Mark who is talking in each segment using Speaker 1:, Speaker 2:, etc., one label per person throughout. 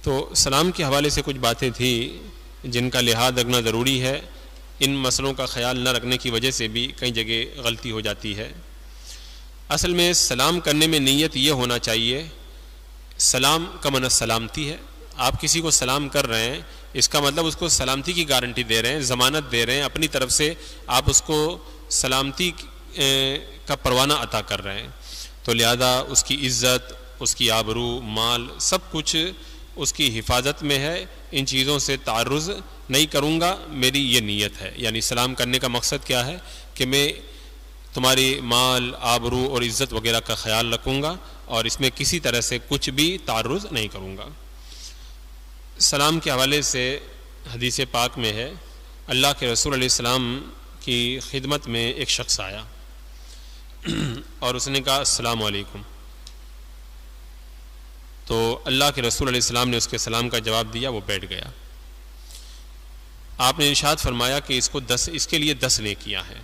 Speaker 1: تو سلام کے حوالے سے کچھ باتیں تھیں جن کا لحاظ رکھنا ضروری ہے. ان مسئلوں کا خیال نہ رکھنے کی وجہ سے بھی کئی جگہ غلطی ہو جاتی ہے. اصل میں سلام کرنے میں نیت یہ ہونا چاہیے، سلام کا معنی سلامتی ہے. آپ کسی کو سلام کر رہے ہیں، اس کا مطلب اس کو سلامتی کی گارنٹی دے رہے ہیں، ضمانت دے رہے ہیں، اپنی طرف سے آپ اس کو سلامتی کا پروانہ عطا کر رہے ہیں. تو لہذا اس کی عزت، اس کی آبرو، مال، سب کچھ اس کی حفاظت میں ہے. ان چیزوں سے تعرض نہیں کروں گا، میری یہ نیت ہے. یعنی سلام کرنے کا مقصد کیا ہے کہ میں تمہاری مال، آبرو اور عزت وغیرہ کا خیال رکھوں گا اور اس میں کسی طرح سے کچھ بھی تعرض نہیں کروں گا. سلام کے حوالے سے حدیث پاک میں ہے، اللہ کے رسول علیہ السلام کی خدمت میں ایک شخص آیا اور اس نے کہا السلام علیکم. تو اللہ کے رسول علیہ السلام نے اس کے سلام کا جواب دیا، وہ بیٹھ گیا. آپ نے ارشاد فرمایا کہ اس کے لیے 10 نیکیاں ہیں.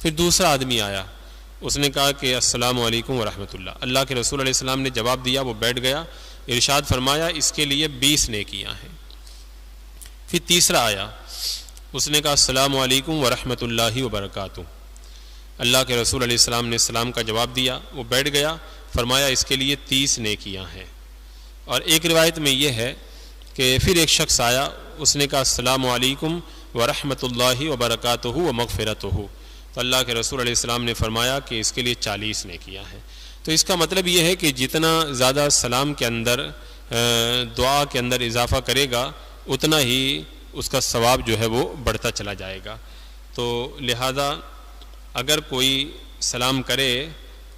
Speaker 1: پھر دوسرا آدمی آیا، اس نے کہا کہ السلام علیکم ورحمۃ اللہ. اللہ کے رسول علیہ السلام نے جواب دیا، وہ بیٹھ گیا. ارشاد فرمایا اس کے لیے 20 نیکیاں ہیں. پھر تیسرا آیا، اس نے کہا السلام علیکم ورحمۃ اللہ وبرکاتہ. اللہ کے رسول علیہ السلام نے سلام کا جواب دیا، وہ بیٹھ گیا. فرمایا اس کے لیے 30 نیکیاں ہیں. اور ایک روایت میں یہ ہے کہ پھر ایک شخص آیا، اس نے کہا السلام علیکم ورحمۃ اللہ وبرکاتہ ومغفرتہ. تو اللہ کے رسول علیہ السلام نے فرمایا کہ اس کے لیے 40 نیکیاں ہیں. تو اس کا مطلب یہ ہے کہ جتنا زیادہ سلام کے اندر، دعا کے اندر اضافہ کرے گا، اتنا ہی اس کا ثواب جو ہے وہ بڑھتا چلا جائے گا. تو لہذا اگر کوئی سلام کرے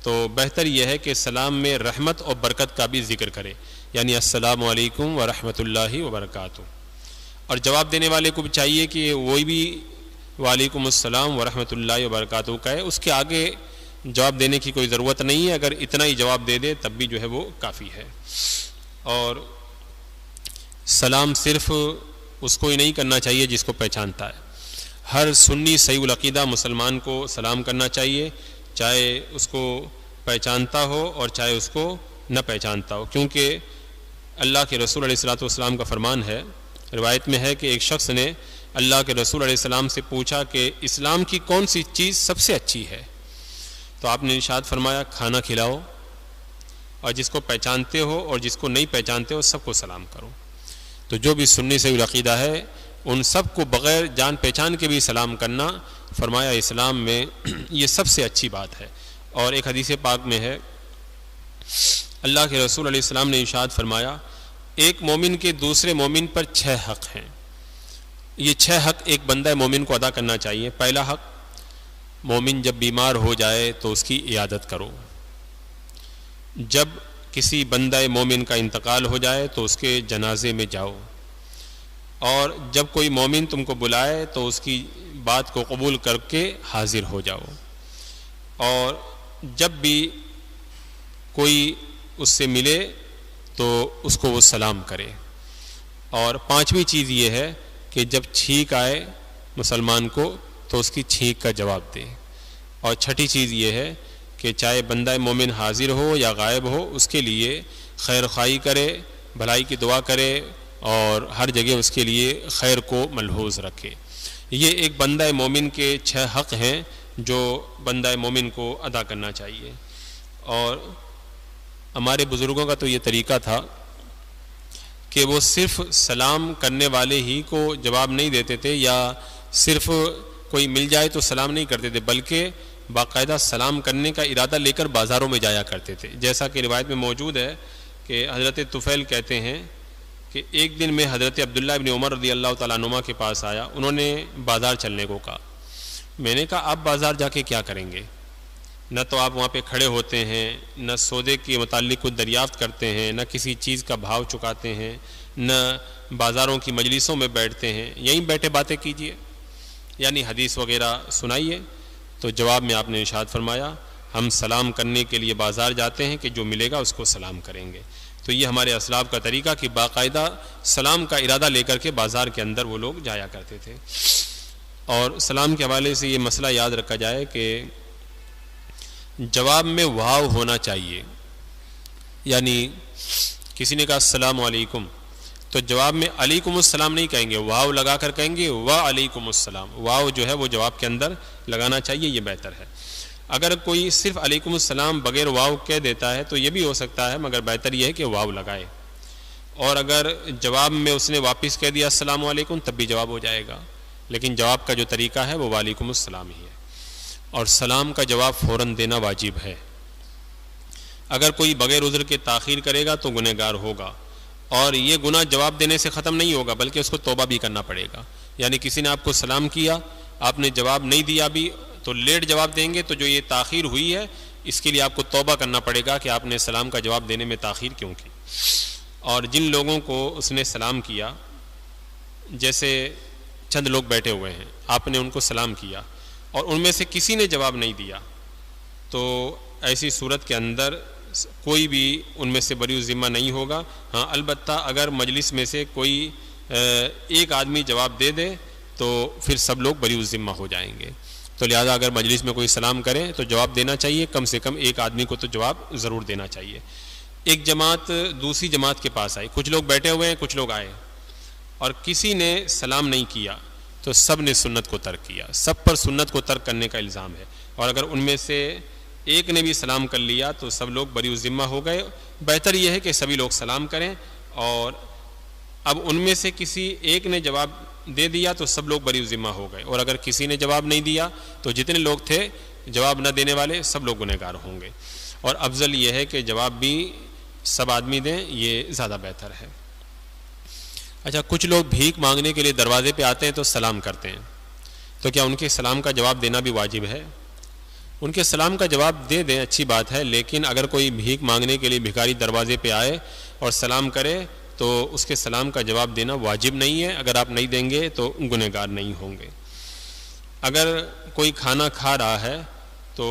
Speaker 1: تو بہتر یہ ہے کہ سلام میں رحمت اور برکت کا بھی ذکر کرے، یعنی السلام علیکم ورحمۃ اللہ وبرکاتہ. اور جواب دینے والے کو بھی چاہیے کہ وہی بھی وعلیکم السلام ورحمۃ اللہ وبرکاتہ کہے. اس کے آگے جواب دینے کی کوئی ضرورت نہیں ہے، اگر اتنا ہی جواب دے دے تب بھی جو ہے وہ کافی ہے. اور سلام صرف اس کو ہی نہیں کرنا چاہیے جس کو پہچانتا ہے. ہر سنی صحیح العقیدہ مسلمان کو سلام کرنا چاہیے، چاہے اس کو پہچانتا ہو اور چاہے اس کو نہ پہچانتا ہو. کیونکہ اللہ کے رسول علیہ الصلوۃ والسلام کا فرمان ہے، روایت میں ہے کہ ایک شخص نے اللہ کے رسول علیہ السلام سے پوچھا کہ اسلام کی کون سی چیز سب سے اچھی ہے؟ تو آپ نے ارشاد فرمایا کھانا کھلاؤ، اور جس کو پہچانتے ہو اور جس کو نہیں پہچانتے ہو سب کو سلام کرو. تو جو بھی سنی صحیح العقیدہ ہے ان سب کو بغیر جان پہچان کے بھی سلام کرنا، فرمایا اسلام میں یہ سب سے اچھی بات ہے. اور ایک حدیث پاک میں ہے، اللہ کے رسول علیہ السلام نے ارشاد فرمایا ایک مومن کے دوسرے مومن پر 6 حق ہیں. یہ 6 حق ایک بندہ مومن کو ادا کرنا چاہیے. پہلا حق، مومن جب بیمار ہو جائے تو اس کی عیادت کرو. جب کسی بندہ مومن کا انتقال ہو جائے تو اس کے جنازے میں جاؤ. اور جب کوئی مومن تم کو بلائے تو اس کی بات کو قبول کر کے حاضر ہو جاؤ. اور جب بھی کوئی اس سے ملے تو اس کو وہ سلام کرے. اور 5ویں چیز یہ ہے کہ جب چھینک آئے مسلمان کو تو اس کی چھینک کا جواب دے. اور 6ٹھی چیز یہ ہے کہ چاہے بندہ مومن حاضر ہو یا غائب ہو اس کے لیے خیر خواہی کرے، بھلائی کی دعا کرے اور ہر جگہ اس کے لیے خیر کو ملحوظ رکھے. یہ ایک بندہ مومن کے 6 حق ہیں جو بندہ مومن کو ادا کرنا چاہیے. اور ہمارے بزرگوں کا تو یہ طریقہ تھا کہ وہ صرف سلام کرنے والے ہی کو جواب نہیں دیتے تھے یا صرف کوئی مل جائے تو سلام نہیں کرتے تھے، بلکہ باقاعدہ سلام کرنے کا ارادہ لے کر بازاروں میں جایا کرتے تھے. جیسا کہ روایت میں موجود ہے کہ حضرت طفیل کہتے ہیں کہ ایک دن میں حضرت عبداللہ ابن عمر رضی اللہ تعالیٰ عنہما کے پاس آیا. انہوں نے بازار چلنے کو کہا. میں نے کہا آپ بازار جا کے کیا کریں گے؟ نہ تو آپ وہاں پہ کھڑے ہوتے ہیں، نہ سودے کے متعلق کچھ دریافت کرتے ہیں، نہ کسی چیز کا بھاؤ چکاتے ہیں، نہ بازاروں کی مجلسوں میں بیٹھتے ہیں. یہیں بیٹھے باتیں کیجئے، یعنی حدیث وغیرہ سنائیے. تو جواب میں آپ نے ارشاد فرمایا ہم سلام کرنے کے لیے بازار جاتے ہیں کہ جو ملے گا اس کو سلام کریں گے. تو یہ ہمارے اسلاف کا طریقہ کہ باقاعدہ سلام کا ارادہ لے کر کے بازار کے اندر وہ لوگ جایا کرتے تھے. اور سلام کے حوالے سے یہ مسئلہ یاد رکھا جائے کہ جواب میں واو ہونا چاہیے. یعنی کسی نے کہا السلام علیکم تو جواب میں علیکم السلام نہیں کہیں گے، واو لگا کر کہیں گے وعلیکم السلام، واو جو ہے وہ جواب کے اندر لگانا چاہیے، یہ بہتر ہے۔ اگر کوئی صرف علیکم السلام بغیر واو کہہ دیتا ہے تو یہ بھی ہو سکتا ہے، مگر بہتر یہ ہے کہ واو لگائے، اور اگر جواب میں اس نے واپس کہہ دیا السلام علیکم تب بھی جواب ہو جائے گا، لیکن جواب کا جو طریقہ ہے وہ وعلیکم السلام ہی ہے، اور سلام کا جواب فوراً دینا واجب ہے۔ اگر کوئی بغیر عذر کے تاخیر کرے گا تو گنہگار ہوگا، اور یہ گناہ جواب دینے سے ختم نہیں ہوگا بلکہ اس کو توبہ بھی کرنا پڑے گا۔ یعنی کسی نے آپ کو سلام کیا، آپ نے جواب نہیں دیا بھی تو لیٹ جواب دیں گے، تو جو یہ تاخیر ہوئی ہے اس کے لیے آپ کو توبہ کرنا پڑے گا کہ آپ نے سلام کا جواب دینے میں تاخیر کیوں کی۔ اور جن لوگوں کو اس نے سلام کیا، جیسے چند لوگ بیٹھے ہوئے ہیں، آپ نے ان کو سلام کیا اور ان میں سے کسی نے جواب نہیں دیا، تو ایسی صورت کے اندر کوئی بھی ان میں سے بری ذمہ نہیں ہوگا۔ ہاں البتہ اگر مجلس میں سے کوئی ایک آدمی جواب دے دے تو پھر سب لوگ بری ذمہ ہو جائیں گے، تو لہذا اگر مجلس میں کوئی سلام کرے تو جواب دینا چاہیے، کم سے کم ایک آدمی کو تو جواب ضرور دینا چاہیے۔ ایک جماعت دوسری جماعت کے پاس آئی، کچھ لوگ بیٹھے ہوئے ہیں، کچھ لوگ آئے اور کسی نے سلام نہیں کیا، تو سب نے سنت کو ترک کیا، سب پر سنت کو ترک کرنے کا الزام ہے، اور اگر ان میں سے ایک نے بھی سلام کر لیا تو سب لوگ بری ذمہ ہو گئے۔ بہتر یہ ہے کہ سبھی لوگ سلام کریں، اور اب ان میں سے کسی ایک نے جواب دے دیا تو سب لوگ بری ذمہ ہو گئے، اور اگر کسی نے جواب نہیں دیا تو جتنے لوگ تھے جواب نہ دینے والے سب لوگ گنہگار ہوں گے، اور افضل یہ ہے کہ جواب بھی سب آدمی دیں، یہ زیادہ بہتر ہے۔ اچھا، کچھ لوگ بھیک مانگنے کے لیے دروازے پہ آتے ہیں تو سلام کرتے ہیں، تو کیا ان کے سلام کا جواب دینا بھی واجب ہے؟ ان کے سلام کا جواب دے دیں، اچھی بات ہے، لیکن اگر کوئی بھیک مانگنے کے لیے بھکاری دروازے پہ آئے اور سلام کرے تو اس کے سلام کا جواب دینا واجب نہیں ہے، اگر آپ نہیں دیں گے تو گنہگار نہیں ہوں گے۔ اگر کوئی کھانا کھا رہا ہے تو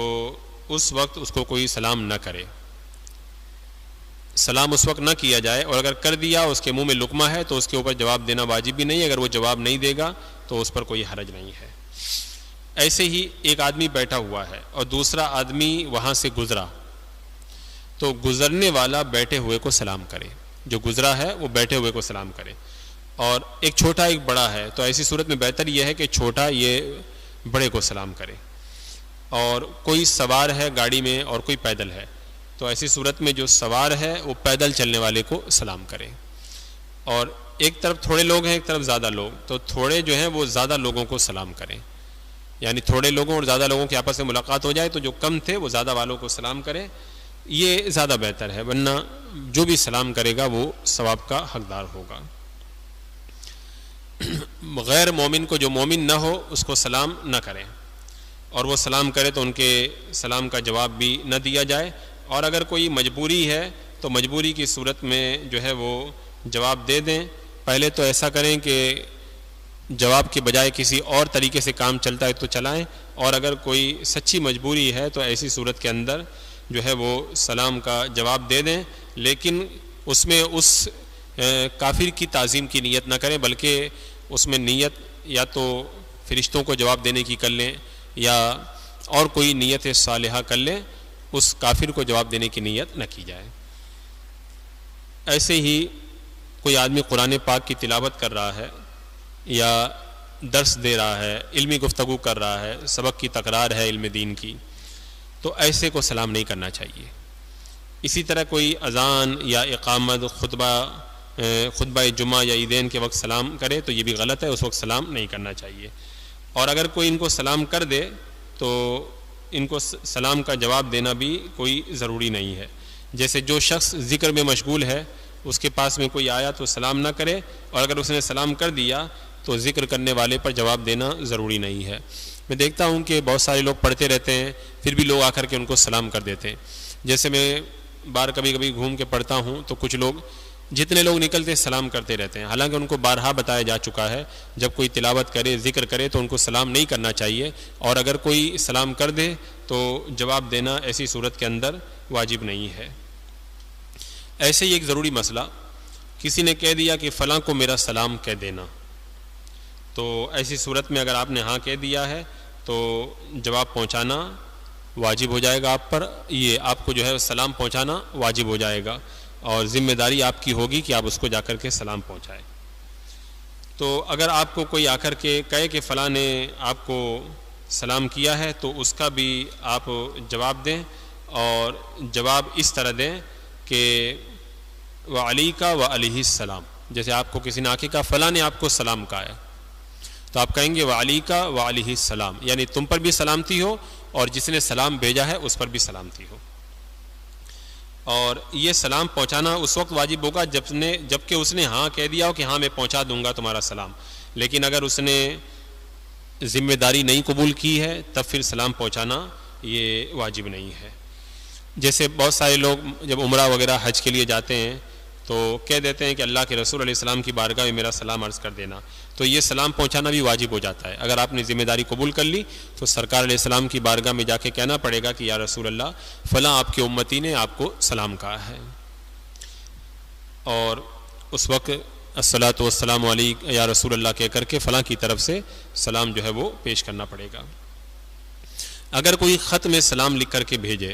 Speaker 1: اس وقت اس کو کوئی سلام نہ کرے، سلام اس وقت نہ کیا جائے، اور اگر کر دیا اس کے منہ میں لقمہ ہے تو اس کے اوپر جواب دینا واجب بھی نہیں ہے، اگر وہ جواب نہیں دے گا تو اس پر کوئی حرج نہیں ہے۔ ایسے ہی ایک آدمی بیٹھا ہوا ہے اور دوسرا آدمی وہاں سے گزرا، تو گزرنے والا بیٹھے ہوئے کو سلام کرے، جو گزرا ہے وہ بیٹھے ہوئے کو سلام کرے، اور ایک چھوٹا ایک بڑا ہے تو ایسی صورت میں بہتر یہ ہے کہ چھوٹا یہ بڑے کو سلام کرے، اور کوئی سوار ہے گاڑی میں اور کوئی پیدل ہے تو ایسی صورت میں جو سوار ہے وہ پیدل چلنے والے کو سلام کرے، اور ایک طرف تھوڑے لوگ ہیں ایک طرف زیادہ لوگ، تو تھوڑے جو ہیں وہ زیادہ لوگوں کو سلام کریں، یعنی تھوڑے لوگوں اور زیادہ لوگوں کی آپس میں ملاقات ہو جائے تو جو کم تھے وہ زیادہ والوں کو سلام کریں، یہ زیادہ بہتر ہے، ورنہ جو بھی سلام کرے گا وہ ثواب کا حقدار ہوگا۔ غیر مومن کو، جو مومن نہ ہو، اس کو سلام نہ کریں، اور وہ سلام کرے تو ان کے سلام کا جواب بھی نہ دیا جائے، اور اگر کوئی مجبوری ہے تو مجبوری کی صورت میں جو ہے وہ جواب دے دیں۔ پہلے تو ایسا کریں کہ جواب کے بجائے کسی اور طریقے سے کام چلتا ہے تو چلائیں، اور اگر کوئی سچی مجبوری ہے تو ایسی صورت کے اندر جو ہے وہ سلام کا جواب دے دیں، لیکن اس میں اس کافر کی تعظیم کی نیت نہ کریں، بلکہ اس میں نیت یا تو فرشتوں کو جواب دینے کی کر لیں یا اور کوئی نیت صالحہ کر لیں، اس کافر کو جواب دینے کی نیت نہ کی جائے۔ ایسے ہی کوئی آدمی قرآن پاک کی تلاوت کر رہا ہے یا درس دے رہا ہے، علمی گفتگو کر رہا ہے، سبق کی تکرار ہے علم دین کی، تو ایسے کو سلام نہیں کرنا چاہیے۔ اسی طرح کوئی اذان یا اقامت، خطبہ جمعہ یا عیدین کے وقت سلام کرے تو یہ بھی غلط ہے، اس وقت سلام نہیں کرنا چاہیے، اور اگر کوئی ان کو سلام کر دے تو ان کو سلام کا جواب دینا بھی کوئی ضروری نہیں ہے۔ جیسے جو شخص ذکر میں مشغول ہے اس کے پاس میں کوئی آیا تو سلام نہ کرے، اور اگر اس نے سلام کر دیا تو ذکر کرنے والے پر جواب دینا ضروری نہیں ہے۔ میں دیکھتا ہوں کہ بہت سارے لوگ پڑھتے رہتے ہیں پھر بھی لوگ آ کر کے ان کو سلام کر دیتے ہیں۔ جیسے میں بار کبھی کبھی گھوم کے پڑھتا ہوں تو کچھ لوگ جتنے لوگ نکلتے سلام کرتے رہتے ہیں، حالانکہ ان کو بارہا بتایا جا چکا ہے جب کوئی تلاوت کرے، ذکر کرے تو ان کو سلام نہیں کرنا چاہیے، اور اگر کوئی سلام کر دے تو جواب دینا ایسی صورت کے اندر واجب نہیں ہے۔ ایسے ہی ایک ضروری مسئلہ، کسی نے کہہ دیا کہ فلاں کو میرا سلام کہہ دینا، تو ایسی صورت میں اگر آپ نے ہاں کہہ دیا ہے تو جواب پہنچانا واجب ہو جائے گا آپ پر، یہ آپ کو جو ہے سلام پہنچانا واجب ہو جائے گا، اور ذمہ داری آپ کی ہوگی کہ آپ اس کو جا کر کے سلام پہنچائیں۔ تو اگر آپ کو کوئی آ کر کے کہے کہ فلاں نے آپ کو سلام کیا ہے تو اس کا بھی آپ جواب دیں، اور جواب اس طرح دیں کہ وعلیکہ وعلیہ السلام۔ جیسے آپ کو کسی نے آ کے کہا فلاں نے آپ کو سلام کہا ہے تو آپ کہیں گے وعلیکہ وعلیہ السلام، یعنی تم پر بھی سلامتی ہو اور جس نے سلام بھیجا ہے اس پر بھی سلامتی ہو۔ اور یہ سلام پہنچانا اس وقت واجب ہوگا جب کہ اس نے ہاں کہہ دیا ہو کہ ہاں میں پہنچا دوں گا تمہارا سلام، لیکن اگر اس نے ذمہ داری نہیں قبول کی ہے تب پھر سلام پہنچانا یہ واجب نہیں ہے۔ جیسے بہت سارے لوگ جب عمرہ وغیرہ حج کے لیے جاتے ہیں تو کہہ دیتے ہیں کہ اللہ کے رسول علیہ السلام کی بارگاہ میں میرا سلام عرض کر دینا، تو یہ سلام پہنچانا بھی واجب ہو جاتا ہے۔ اگر آپ نے ذمہ داری قبول کر لی تو سرکار علیہ السلام کی بارگاہ میں جا کے کہنا پڑے گا کہ یا رسول اللہ فلاں آپ کے امتی نے آپ کو سلام کہا ہے، اور اس وقت الصلاۃ والسلام علیک یا رسول اللہ کہہ کر کے فلاں کی طرف سے سلام جو ہے وہ پیش کرنا پڑے گا۔ اگر کوئی خط میں سلام لکھ کر کے بھیجے،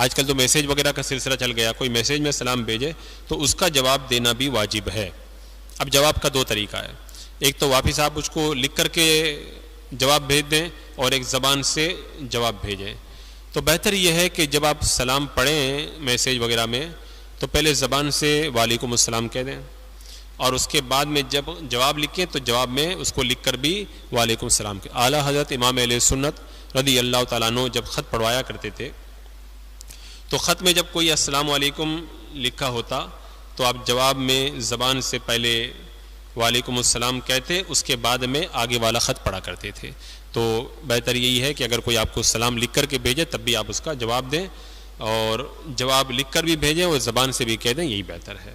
Speaker 1: آج کل تو میسیج وغیرہ کا سلسلہ چل گیا، کوئی میسیج میں سلام بھیجے تو اس کا جواب دینا بھی واجب ہے۔ اب جواب کا دو طریقہ ہے، ایک تو واپس آپ اس کو لکھ کر کے جواب بھیج دیں اور ایک زبان سے جواب بھیجیں۔ تو بہتر یہ ہے کہ جب آپ سلام پڑھیں میسیج وغیرہ میں تو پہلے زبان سے وعلیکم السلام کہہ دیں، اور اس کے بعد میں جب جواب لکھیں تو جواب میں اس کو لکھ کر بھی وعلیکم السلام کہیں۔ اعلیٰ حضرت امام اہل سنت رضی اللہ تعالیٰ عنہ جب خط پڑھوایا کرتے تھے تو خط میں جب کوئی السلام علیکم لکھا ہوتا تو آپ جواب میں زبان سے پہلے وعلیکم السلام کہتے، اس کے بعد میں آگے والا خط پڑھا کرتے تھے۔ تو بہتر یہی ہے کہ اگر کوئی آپ کو سلام لکھ کر کے بھیجے تب بھی آپ اس کا جواب دیں، اور جواب لکھ کر بھی بھیجیں اور زبان سے بھی کہہ دیں، یہی بہتر ہے۔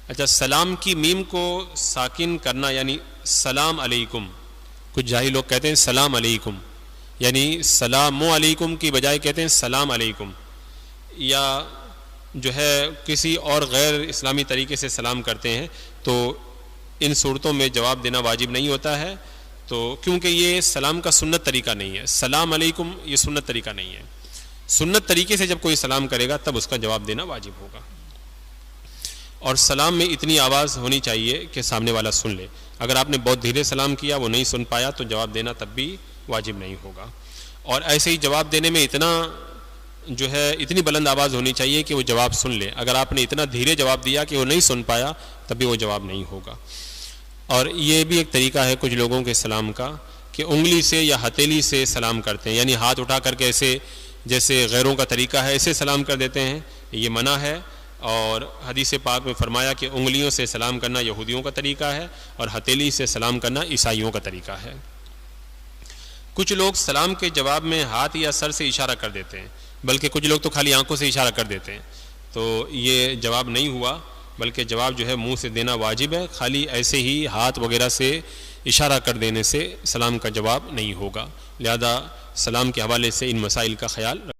Speaker 1: اچھا، سلام کی میم کو ساکن کرنا یعنی سلام علیکم، کچھ جاہل لوگ کہتے ہیں سلام علیکم، یعنی سلام علیکم کی بجائے کہتے ہیں سلام علیکم، یا جو ہے کسی اور غیر اسلامی طریقے سے سلام کرتے ہیں، تو ان صورتوں میں جواب دینا واجب نہیں ہوتا ہے، تو کیونکہ یہ سلام کا سنت طریقہ نہیں ہے۔ سلام علیکم یہ سنت طریقہ نہیں ہے، سنت طریقے سے جب کوئی سلام کرے گا تب اس کا جواب دینا واجب ہوگا، اور سلام میں اتنی آواز ہونی چاہیے کہ سامنے والا سن لے۔ اگر آپ نے بہت دھیرے سلام کیا وہ نہیں سن پایا تو جواب دینا تب بھی واجب نہیں ہوگا، اور ایسے ہی جواب دینے میں اتنی بلند آواز ہونی چاہیے کہ وہ جواب سن لے۔ اگر آپ نے اتنا دھیرے جواب دیا کہ وہ نہیں سن پایا تب بھی وہ جواب نہیں ہوگا۔ اور یہ بھی ایک طریقہ ہے کچھ لوگوں کے سلام کا کہ انگلی سے یا ہتھیلی سے سلام کرتے ہیں، یعنی ہاتھ اٹھا کر کے ایسے جیسے غیروں کا طریقہ ہے ایسے سلام کر دیتے ہیں، یہ منع ہے۔ اور حدیث پاک میں فرمایا کہ انگلیوں سے سلام کرنا یہودیوں کا طریقہ ہے اور ہتھیلی سے سلام کرنا عیسائیوں کا طریقہ ہے۔ کچھ لوگ سلام کے جواب میں ہاتھ یا سر سے اشارہ کر دیتے ہیں، بلکہ کچھ لوگ تو خالی آنکھوں سے اشارہ کر دیتے ہیں، تو یہ جواب نہیں ہوا، بلکہ جواب جو ہے منہ سے دینا واجب ہے۔ خالی ایسے ہی ہاتھ وغیرہ سے اشارہ کر دینے سے سلام کا جواب نہیں ہوگا، لہذا سلام کے حوالے سے ان مسائل کا خیال